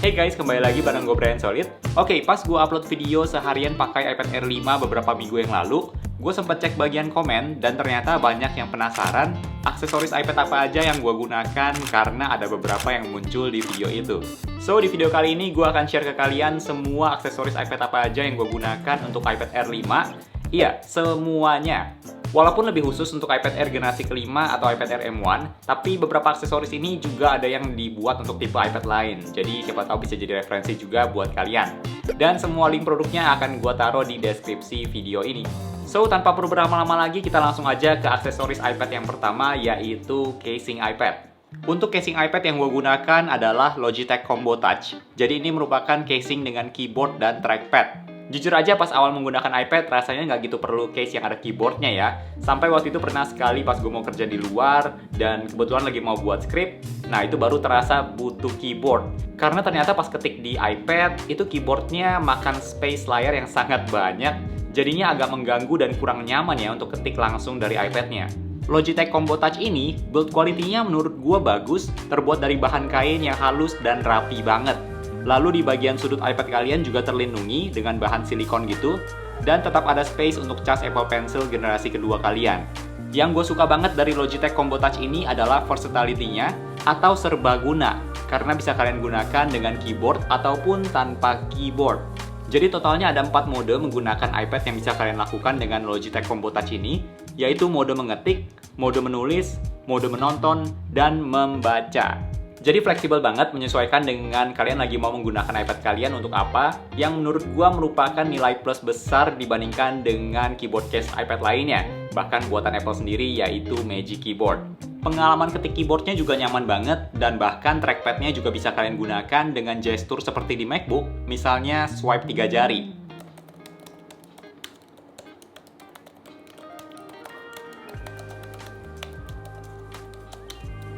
Hey guys, kembali lagi bareng gue Brian Solid. Oke, pas gue upload video seharian pakai iPad Air 5 beberapa minggu yang lalu, gue sempat cek bagian komen dan ternyata banyak yang penasaran aksesoris iPad apa aja yang gue gunakan karena ada beberapa yang muncul di video itu. So, di video kali ini gue akan share ke kalian semua aksesoris iPad apa aja yang gue gunakan untuk iPad Air 5. Iya, semuanya. Walaupun lebih khusus untuk iPad Air generasi kelima atau iPad Air M1, tapi beberapa aksesoris ini juga ada yang dibuat untuk tipe iPad lain. Jadi siapa tahu bisa jadi referensi juga buat kalian. Dan semua link produknya akan gue taruh di deskripsi video ini. So, tanpa perlu berlama-lama lagi, kita langsung aja ke aksesoris iPad yang pertama, yaitu casing iPad. Untuk casing iPad yang gue gunakan adalah Logitech Combo Touch. Jadi ini merupakan casing dengan keyboard dan trackpad. Jujur aja pas awal menggunakan iPad rasanya nggak gitu perlu case yang ada keyboardnya ya. Sampai waktu itu pernah sekali pas gue mau kerja di luar dan kebetulan lagi mau buat script. Nah itu baru terasa butuh keyboard. Karena ternyata pas ketik di iPad itu keyboardnya makan space layar yang sangat banyak. Jadinya agak mengganggu dan kurang nyaman ya untuk ketik langsung dari iPadnya. Logitech Combo Touch ini build quality-nya menurut gue bagus, terbuat dari bahan kain yang halus dan rapi banget. Lalu di bagian sudut iPad kalian juga terlindungi dengan bahan silikon gitu, dan tetap ada space untuk cas Apple Pencil generasi kedua kalian. Yang gue suka banget dari Logitech Combo Touch ini adalah versatility-nya atau serbaguna, karena bisa kalian gunakan dengan keyboard ataupun tanpa keyboard. Jadi totalnya ada 4 mode menggunakan iPad yang bisa kalian lakukan dengan Logitech Combo Touch ini, yaitu mode mengetik, mode menulis, mode menonton, dan membaca. Jadi fleksibel banget menyesuaikan dengan kalian lagi mau menggunakan iPad kalian untuk apa, yang menurut gua merupakan nilai plus besar dibandingkan dengan keyboard case iPad lainnya, bahkan buatan Apple sendiri yaitu Magic Keyboard. Pengalaman ketik keyboardnya juga nyaman banget, dan bahkan trackpadnya juga bisa kalian gunakan dengan gestur seperti di MacBook, misalnya swipe 3 jari.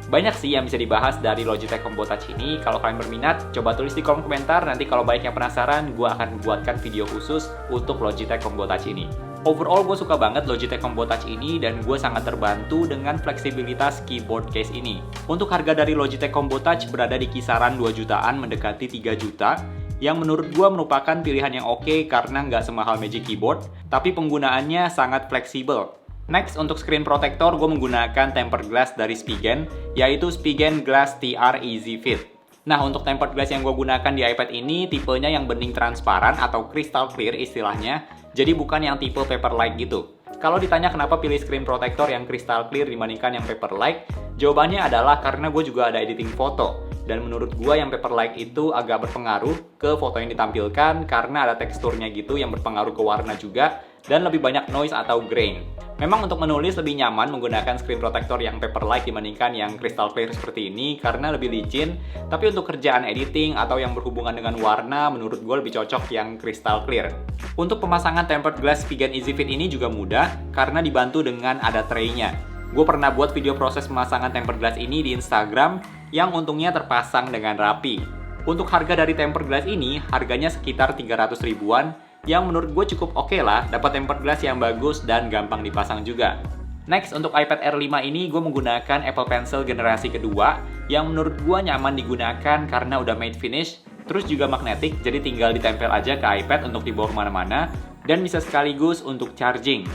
Banyak sih yang bisa dibahas dari Logitech Combo Touch ini. Kalau kalian berminat, coba tulis di kolom komentar. Nanti kalau banyak yang penasaran, gue akan buatkan video khusus untuk Logitech Combo Touch ini. Overall, gue suka banget Logitech Combo Touch ini dan gue sangat terbantu dengan fleksibilitas keyboard case ini. Untuk harga dari Logitech Combo Touch berada di kisaran 2 jutaan mendekati 3 juta, yang menurut gue merupakan pilihan yang oke karena nggak semahal Magic Keyboard, tapi penggunaannya sangat fleksibel. Next, untuk screen protector, gue menggunakan tempered glass dari Spigen, yaitu Spigen Glass TR Easy Fit. Nah, untuk tempered glass yang gue gunakan di iPad ini, tipenya yang bening transparan atau crystal clear istilahnya, jadi bukan yang tipe Paperlike gitu. Kalau ditanya kenapa pilih screen protector yang crystal clear dibandingkan yang Paperlike, jawabannya adalah karena gue juga ada editing foto. Dan menurut gue yang Paperlike itu agak berpengaruh ke foto yang ditampilkan karena ada teksturnya gitu yang berpengaruh ke warna juga, dan lebih banyak noise atau grain. Memang untuk menulis lebih nyaman menggunakan screen protector yang Paperlike dibandingkan yang crystal clear seperti ini karena lebih licin, tapi untuk kerjaan editing atau yang berhubungan dengan warna menurut gue lebih cocok yang crystal clear. Untuk pemasangan tempered glass Spigen Easy Fit ini juga mudah karena dibantu dengan ada tray-nya. Gue pernah buat video proses pemasangan tempered glass ini di Instagram yang untungnya terpasang dengan rapi. Untuk harga dari tempered glass ini, harganya sekitar 300 ribuan, yang menurut gue cukup oke lah, dapat tempered glass yang bagus dan gampang dipasang juga. Next, untuk iPad Air 5 ini gue menggunakan Apple Pencil generasi kedua, yang menurut gue nyaman digunakan karena udah matte finish, terus juga magnetic, jadi tinggal ditempel aja ke iPad untuk dibawa kemana-mana, dan bisa sekaligus untuk charging.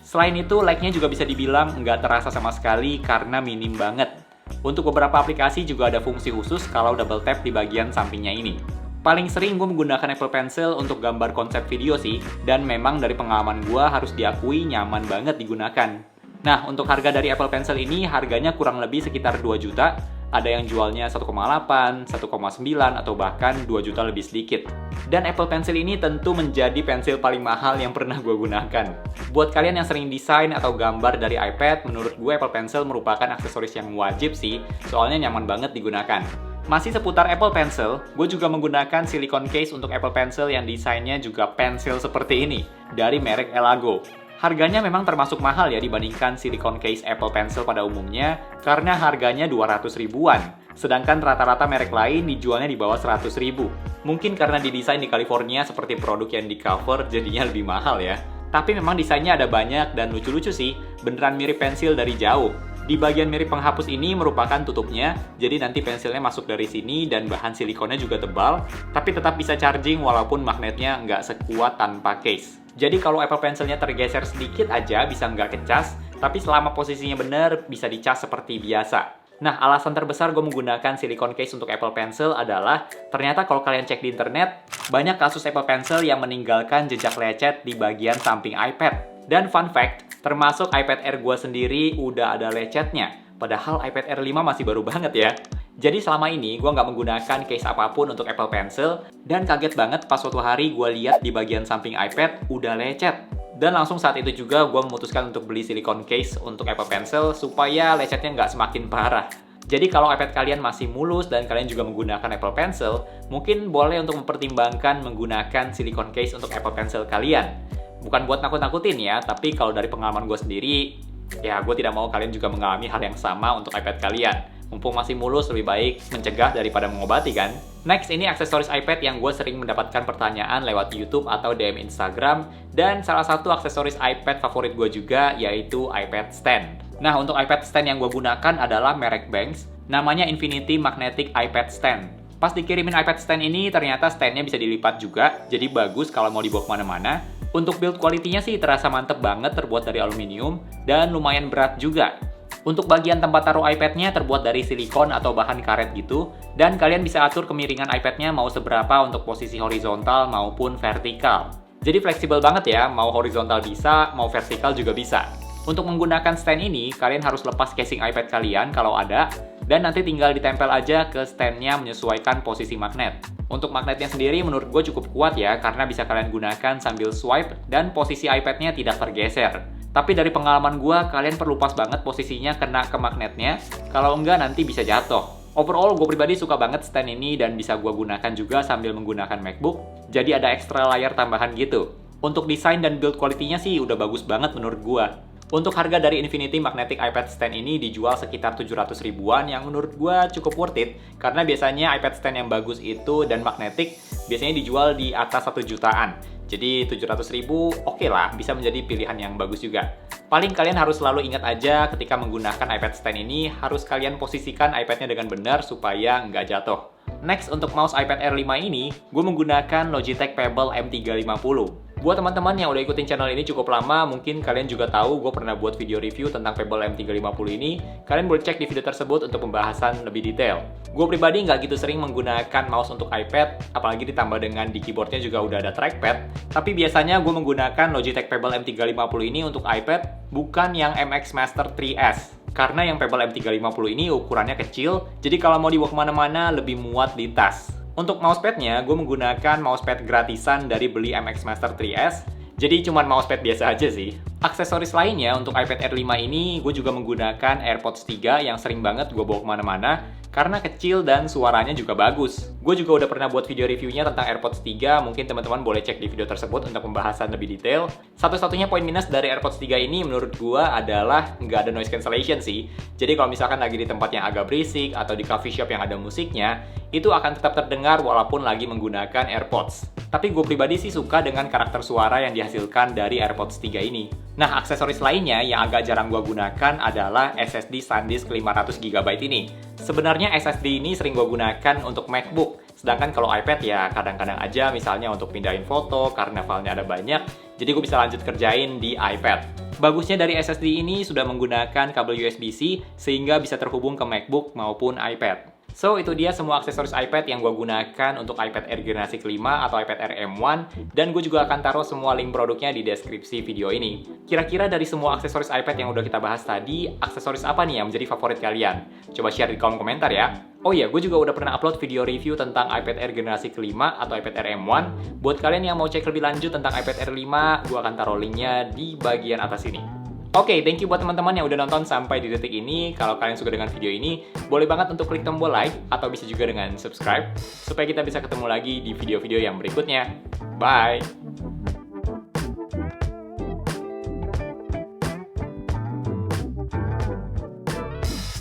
Selain itu, lag-nya juga bisa dibilang nggak terasa sama sekali karena minim banget. Untuk beberapa aplikasi juga ada fungsi khusus kalau double tap di bagian sampingnya ini. Paling sering gue menggunakan Apple Pencil untuk gambar konsep video sih, dan memang dari pengalaman gue harus diakui nyaman banget digunakan. Nah, untuk harga dari Apple Pencil ini harganya kurang lebih sekitar 2 juta, ada yang jualnya 1,8, 1,9, atau bahkan 2 juta lebih sedikit. Dan Apple Pencil ini tentu menjadi pensil paling mahal yang pernah gue gunakan. Buat kalian yang sering desain atau gambar dari iPad, menurut gue Apple Pencil merupakan aksesoris yang wajib sih, soalnya nyaman banget digunakan. Masih seputar Apple Pencil, gue juga menggunakan silicone case untuk Apple Pencil yang desainnya juga pensil seperti ini, dari merek Elago. Harganya memang termasuk mahal ya dibandingkan silicone case Apple Pencil pada umumnya, karena harganya 200 ribuan. Sedangkan rata-rata merek lain dijualnya di bawah 100 ribu. Mungkin karena didesain di California seperti produk yang di cover jadinya lebih mahal ya. Tapi memang desainnya ada banyak dan lucu-lucu sih, beneran mirip pensil dari jauh. Di bagian mirip penghapus ini merupakan tutupnya, jadi nanti pensilnya masuk dari sini dan bahan silikonnya juga tebal, tapi tetap bisa charging walaupun magnetnya nggak sekuat tanpa case. Jadi kalau Apple Pencilnya tergeser sedikit aja bisa nggak kecas, tapi selama posisinya benar bisa dicas seperti biasa. Nah, alasan terbesar gue menggunakan silicone case untuk Apple Pencil adalah ternyata kalau kalian cek di internet, banyak kasus Apple Pencil yang meninggalkan jejak lecet di bagian samping iPad. Dan fun fact, termasuk iPad Air gue sendiri udah ada lecetnya. Padahal iPad Air 5 masih baru banget ya. Jadi selama ini gue nggak menggunakan case apapun untuk Apple Pencil. Dan kaget banget pas suatu hari gue lihat di bagian samping iPad udah lecet. Dan langsung saat itu juga gue memutuskan untuk beli silicone case untuk Apple Pencil supaya lecetnya nggak semakin parah. Jadi kalau iPad kalian masih mulus dan kalian juga menggunakan Apple Pencil, mungkin boleh untuk mempertimbangkan menggunakan silicone case untuk Apple Pencil kalian. Bukan buat nakut-nakutin ya, tapi kalau dari pengalaman gue sendiri, ya gue tidak mau kalian juga mengalami hal yang sama untuk iPad kalian. Mumpung masih mulus, lebih baik mencegah daripada mengobati kan? Next, ini aksesoris iPad yang gue sering mendapatkan pertanyaan lewat YouTube atau DM Instagram. Dan salah satu aksesoris iPad favorit gue juga, yaitu iPad Stand. Nah, untuk iPad Stand yang gue gunakan adalah merek Banks. Namanya Infinity Magnetic iPad Stand. Pas dikirimin iPad Stand ini, ternyata standnya bisa dilipat juga. Jadi bagus kalau mau dibawa kemana-mana. Untuk build quality-nya sih terasa mantep banget, terbuat dari aluminium. Dan lumayan berat juga. Untuk bagian tempat taruh iPad-nya terbuat dari silikon atau bahan karet gitu, dan kalian bisa atur kemiringan iPad-nya mau seberapa untuk posisi horizontal maupun vertikal. Jadi fleksibel banget ya, mau horizontal bisa, mau vertikal juga bisa. Untuk menggunakan stand ini, kalian harus lepas casing iPad kalian kalau ada, dan nanti tinggal ditempel aja ke stand-nya menyesuaikan posisi magnet. Untuk magnetnya sendiri menurut gue cukup kuat ya, karena bisa kalian gunakan sambil swipe, dan posisi iPad-nya tidak tergeser. Tapi dari pengalaman gue, kalian perlu pas banget posisinya kena ke magnetnya, kalau enggak nanti bisa jatuh. Overall, gue pribadi suka banget stand ini dan bisa gue gunakan juga sambil menggunakan MacBook, jadi ada extra layar tambahan gitu. Untuk desain dan build quality-nya sih udah bagus banget menurut gue. Untuk harga dari Infinity Magnetic iPad Stand ini dijual sekitar 700 ribuan yang menurut gue cukup worth it, karena biasanya iPad Stand yang bagus itu dan magnetic biasanya dijual di atas 1 jutaan. Jadi 700 ribu oke lah, bisa menjadi pilihan yang bagus juga. Paling kalian harus selalu ingat aja ketika menggunakan iPad Stand ini, harus kalian posisikan iPad-nya dengan benar supaya nggak jatuh. Next, untuk mouse iPad Air 5 ini, gue menggunakan Logitech Pebble M350. Buat teman-teman yang udah ikutin channel ini cukup lama, mungkin kalian juga tahu gue pernah buat video review tentang Pebble M350 ini. Kalian boleh cek di video tersebut untuk pembahasan lebih detail. Gue pribadi nggak gitu sering menggunakan mouse untuk iPad, apalagi ditambah dengan di keyboardnya juga udah ada trackpad. Tapi biasanya gue menggunakan Logitech Pebble M350 ini untuk iPad, bukan yang MX Master 3S. Karena yang Pebble M350 ini ukurannya kecil, jadi kalau mau dibawa kemana-mana lebih muat di tas. Untuk mousepadnya, gue menggunakan mousepad gratisan dari beli MX Master 3S, jadi cuman mousepad biasa aja sih. Aksesoris lainnya untuk iPad Air 5 ini, gue juga menggunakan AirPods 3 yang sering banget gue bawa kemana-mana, karena kecil dan suaranya juga bagus. Gue juga udah pernah buat video reviewnya tentang AirPods 3, mungkin teman-teman boleh cek di video tersebut untuk pembahasan lebih detail. Satu-satunya poin minus dari AirPods 3 ini menurut gue adalah nggak ada noise cancellation sih. Jadi kalau misalkan lagi di tempat yang agak berisik atau di coffee shop yang ada musiknya, itu akan tetap terdengar walaupun lagi menggunakan AirPods. Tapi gue pribadi sih suka dengan karakter suara yang dihasilkan dari AirPods 3 ini. Nah, aksesoris lainnya yang agak jarang gue gunakan adalah SSD SanDisk 500GB ini. Sebenarnya SSD ini sering gue gunakan untuk MacBook, sedangkan kalau iPad ya kadang-kadang aja misalnya untuk pindahin foto karena filenya ada banyak, jadi gue bisa lanjut kerjain di iPad. Bagusnya dari SSD ini sudah menggunakan kabel USB-C sehingga bisa terhubung ke MacBook maupun iPad. So, itu dia semua aksesoris iPad yang gue gunakan untuk iPad Air generasi kelima atau iPad Air M1, dan gue juga akan taruh semua link produknya di deskripsi video ini. Kira-kira dari semua aksesoris iPad yang udah kita bahas tadi, aksesoris apa nih yang menjadi favorit kalian? Coba share di kolom komentar ya. Oh iya, gue juga udah pernah upload video review tentang iPad Air generasi kelima atau iPad Air M1. Buat kalian yang mau cek lebih lanjut tentang iPad Air 5, gue akan taruh linknya di bagian atas ini. Oke, thank you buat teman-teman yang udah nonton sampai di detik ini. Kalau kalian suka dengan video ini, boleh banget untuk klik tombol like atau bisa juga dengan subscribe supaya kita bisa ketemu lagi di video-video yang berikutnya. Bye!